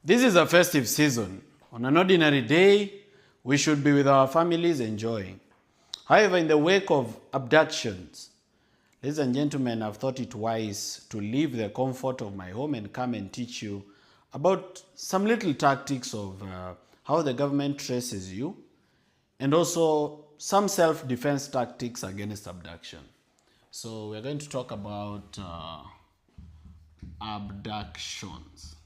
This is a festive season. On an ordinary day, we should be with our families enjoying. However, in the wake of abductions, ladies and gentlemen, I've thought it wise to leave the comfort of my home and come and teach you about some little tactics of how the government traces you, and also some self-defense tactics against abduction. So we're going to talk about abductions.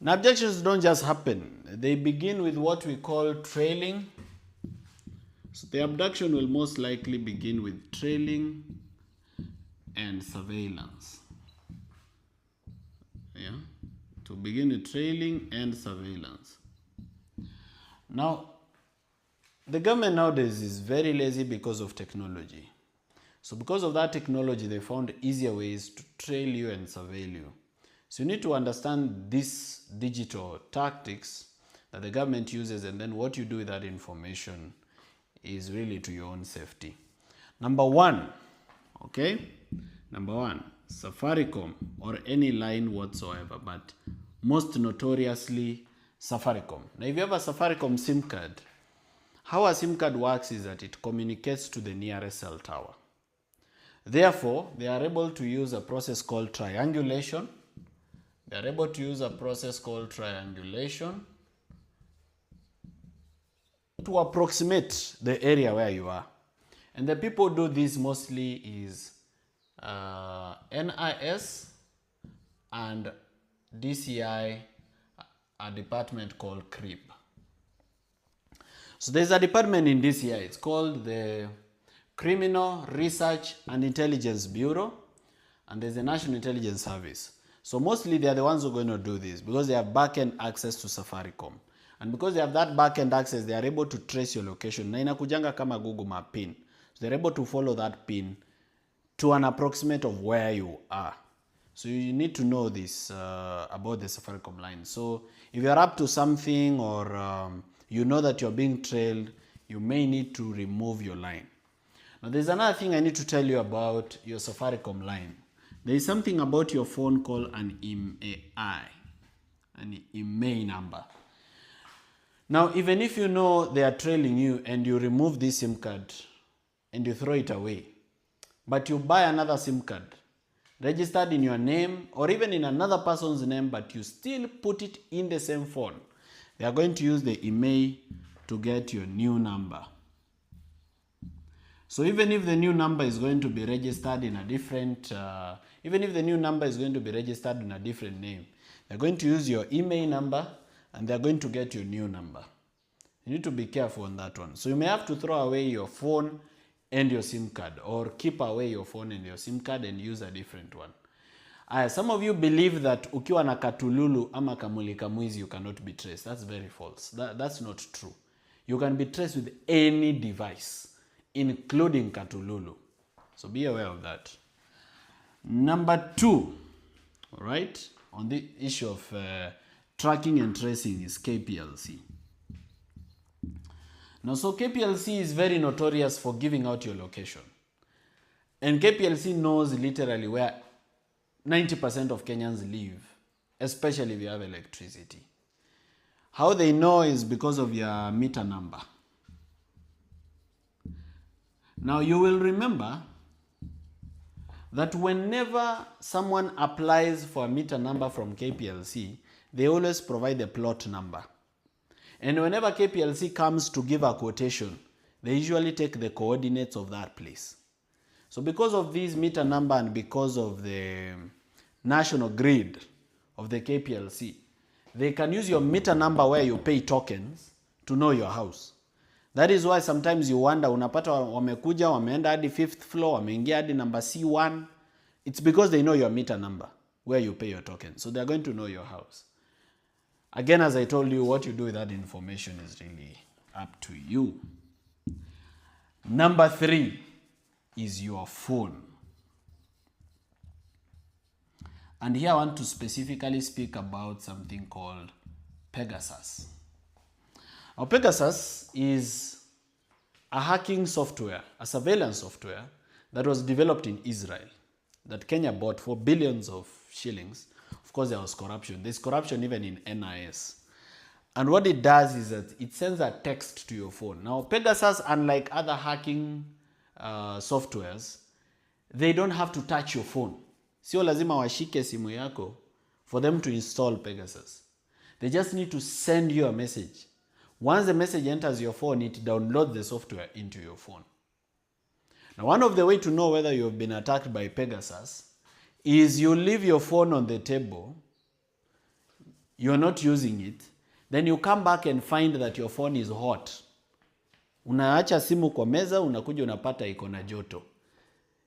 Now, abductions don't just happen. They begin with what we call trailing. So the abduction will most likely begin with trailing and surveillance. Yeah, to begin with trailing and surveillance. Now, the government nowadays is very lazy because of technology. So because of that technology, they found easier ways to trail you and surveil you. So you need to understand these digital tactics that the government uses, and then what you do with that information is really to your own safety. Number one, Safaricom or any line whatsoever, but most notoriously Safaricom. Now, if you have a Safaricom SIM card, how a SIM card works is that it communicates to the nearest cell tower. Therefore, they are able to use a process called triangulation. They are able to use a process called triangulation to approximate the area where you are. And the people do this mostly is NIS and DCI, a department called CRIB. So there's a department in DCI, it's called the Criminal Research and Intelligence Bureau, and there's the National Intelligence Service. So mostly they are the ones who are going to do this because they have back-end access to Safaricom. And because they have that back-end access, they are able to trace your location. Na inakujanga kama Google Map pin. So they're able to follow that pin to an approximate of where you are. So you need to know this about the Safaricom line. So if you're up to something or you know that you're being trailed, you may need to remove your line. Now there's another thing I need to tell you about your Safaricom line. There is something about your phone called an IMEI, an IMEI number. Now, even if you know they are trailing you and you remove this SIM card and you throw it away, but you buy another SIM card registered in your name or even in another person's name, but you still put it in the same phone, they are going to use the IMEI to get your new number. So even if the new number is going to be registered in a different, name, they're going to use your IMEI number and they're going to get your new number. You need to be careful on that one. So you may have to throw away your phone and your SIM card, or keep away your phone and your SIM card and use a different one. Some of you believe that ukiwa na katululu ama kamulika mwizi you cannot be traced. That's very false. That's not true. You can be traced with any device, including katululu. So be aware of that. Number two, all right, on the issue of tracking and tracing is KPLC. Now, so KPLC is very notorious for giving out your location. And KPLC knows literally where 90% of Kenyans live, especially if you have electricity. How they know is because of your meter number. Now, you will remember that whenever someone applies for a meter number from KPLC, they always provide the plot number. And whenever KPLC comes to give a quotation, they usually take the coordinates of that place. So because of this meter number and because of the national grid of the KPLC, they can use your meter number where you pay tokens to know your house. That is why sometimes you wonder, unapata wamekuja, wameenda hadi 5th floor, wameingia hadi number C1. It's because they know your meter number, where you pay your token. So they're going to know your house. Again, as I told you, what you do with that information is really up to you. Number three is your phone. And here I want to specifically speak about something called Pegasus. Now, Pegasus is a hacking software, a surveillance software that was developed in Israel that Kenya bought for billions of shillings Of course, there was corruption. There's corruption even in NIS. And what it does is that it sends a text to your phone. Now, Pegasus, unlike other hacking softwares, they don't have to touch your phone. Sio lazima washike simu yako for them to install Pegasus. They just need to send you a message. Once the message enters your phone, it downloads the software into your phone. Now, one of the ways to know whether you have been attacked by Pegasus is you leave your phone on the table, you're not using it, then you come back and find that your phone is hot. Unaacha simu kwa meza, unakuja unapata iko na joto.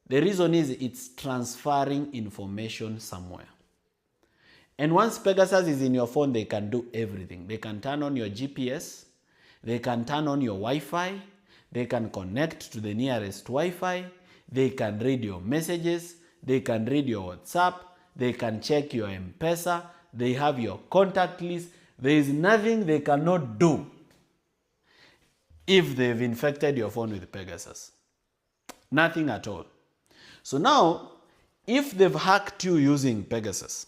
The reason is it's transferring information somewhere. And once Pegasus is in your phone, they can do everything. They can turn on your GPS, they can turn on your Wi-Fi, they can connect to the nearest Wi-Fi, they can read your messages, they can read your WhatsApp, they can check your M-Pesa, they have your contact list. There is nothing they cannot do if they've infected your phone with Pegasus. Nothing at all. So now, if they've hacked you using Pegasus,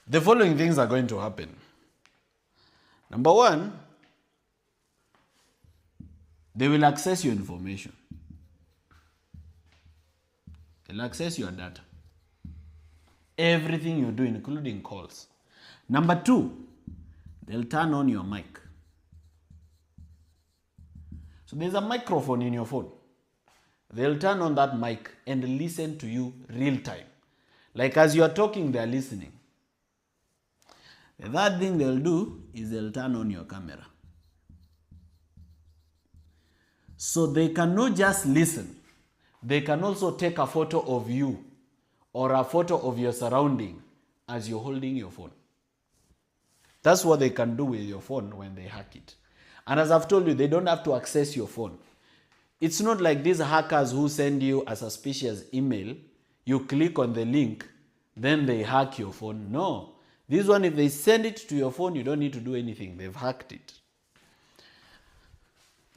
the following things are going to happen. Number one, they will access your information. They'll access your data. Everything you do, including calls. Number two, they'll turn on your mic. So there's a microphone in your phone. They'll turn on that mic and listen to you real time. Like as you're talking, they're listening. The third thing they'll do is they'll turn on your camera. So they cannot just listen. They can also take a photo of you or a photo of your surrounding as you're holding your phone. That's what they can do with your phone when they hack it. And as I've told you, they don't have to access your phone. It's not like these hackers who send you a suspicious email, you click on the link, then they hack your phone. No. This one, if they send it to your phone, you don't need to do anything. They've hacked it.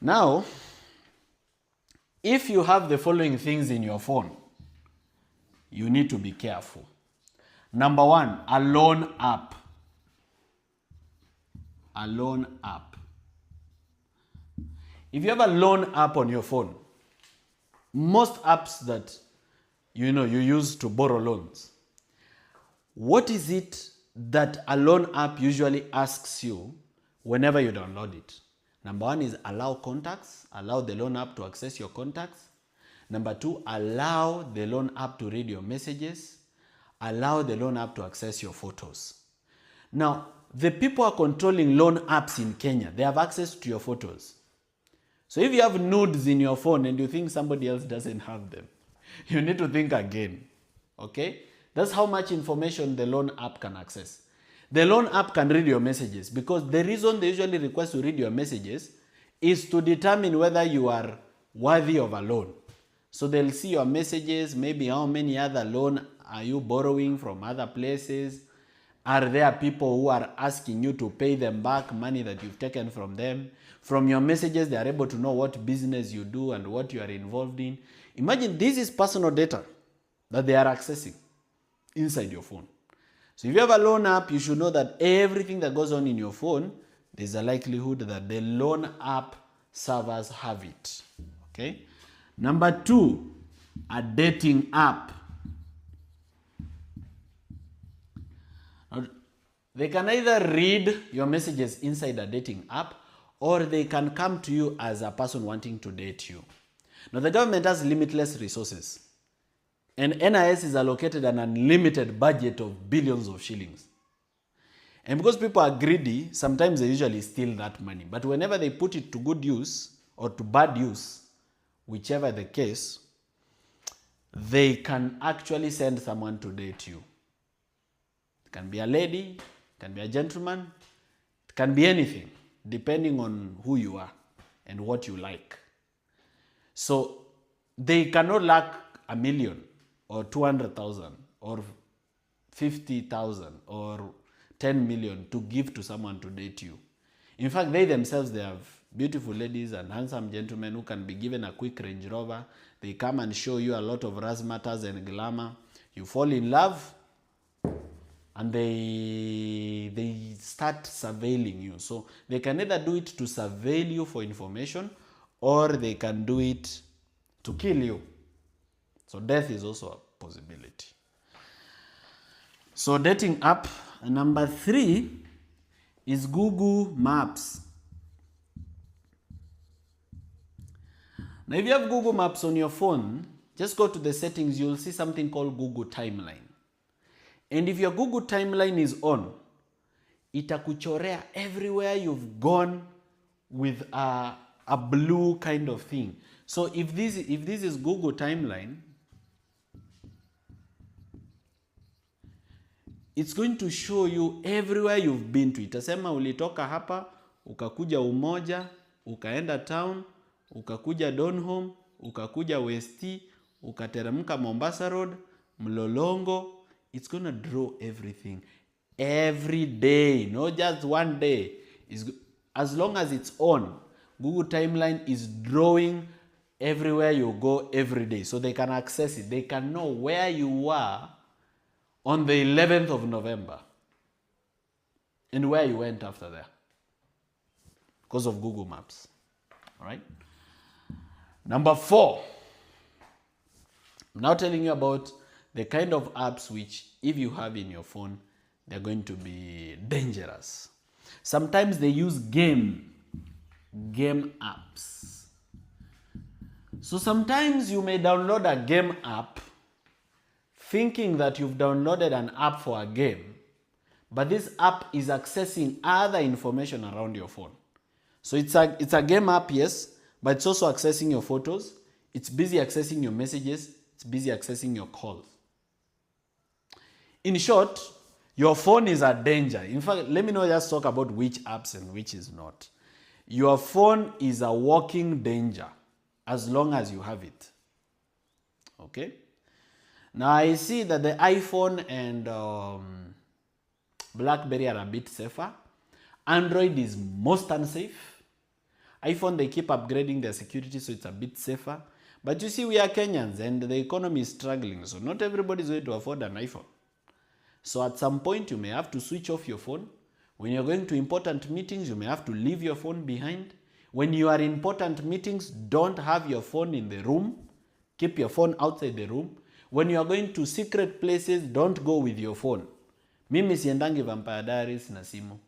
Now, if you have the following things in your phone, you need to be careful. Number one, a loan app. A loan app. If you have a loan app on your phone, most apps that you use to borrow loans, what is it that a loan app usually asks you whenever you download it? Number one is allow contacts, allow the loan app to access your contacts. Number two, allow the loan app to read your messages, allow the loan app to access your photos. Now, the people who are controlling loan apps in Kenya, they have access to your photos. So if you have nudes in your phone and you think somebody else doesn't have them, you need to think again, okay? That's how much information the loan app can access. The loan app can read your messages because the reason they usually request to read your messages is to determine whether you are worthy of a loan. So they'll see your messages, maybe how many other loan are you borrowing from other places. Are there people who are asking you to pay them back money that you've taken from them? From your messages, they are able to know what business you do and what you are involved in. Imagine this is personal data that they are accessing inside your phone. So if you have a loan app, you should know that everything that goes on in your phone, there's a likelihood that the loan app servers have it. Okay? Number two, a dating app. They can either read your messages inside a dating app or they can come to you as a person wanting to date you. Now, the government has limitless resources. And NIS is allocated an unlimited budget of billions of shillings. And because people are greedy, sometimes they usually steal that money. But whenever they put it to good use or to bad use, whichever the case, they can actually send someone to date you. It can be a lady, it can be a gentleman, it can be anything, depending on who you are and what you like. So they cannot lack $1 million or 200,000 or 50,000 or 10 million to give to someone to date you. In fact, they themselves, they have beautiful ladies and handsome gentlemen who can be given a quick Range Rover. They come and show you a lot of razzmatazz and glamour. You fall in love, and they start surveilling you. So they can either do it to surveil you for information, or they can do it to kill you. So death is also a possibility. So dating app. Number 3 is Google Maps. Now if you have Google Maps on your phone, just go to the settings, you'll see something called Google Timeline. And if your Google Timeline is on, itakuchorea everywhere you've gone with a blue kind of thing. So if this is Google Timeline, it's going to show you everywhere you've been to. Itasema ulitoka hapa, ukakuja Umoja, ukaenda town, ukakuja Donholm, ukakuja West, ukateremka Mombasa Road, Mlolongo. It's going to draw everything every day, not just one day. As long as it's on, Google Timeline is drawing everywhere you go every day. So they can access it. They can know where you were on the 11th of November and where you went after that because of Google Maps. All right. Number 4. I'm now telling you about the kind of apps which, if you have in your phone, they're going to be dangerous. Sometimes they use game apps. So sometimes you may download a game app thinking that you've downloaded an app for a game, but this app is accessing other information around your phone. So it's a game app, yes, but it's also accessing your photos. It's busy accessing your messages. It's busy accessing your calls. In short, your phone is a danger. In fact, let me not just talk about which apps and which is not. Your phone is a walking danger as long as you have it. Okay? Now I see that the iPhone and BlackBerry are a bit safer. Android is most unsafe. iPhone, they keep upgrading their security, so it's a bit safer. But you see, we are Kenyans and the economy is struggling, so not everybody is going to afford an iPhone. So at some point, you may have to switch off your phone. When you're going to important meetings, you may have to leave your phone behind. When you are in important meetings, don't have your phone in the room. Keep your phone outside the room. When you are going to secret places, don't go with your phone. Mimi siendangi Vampire Diaries na simu.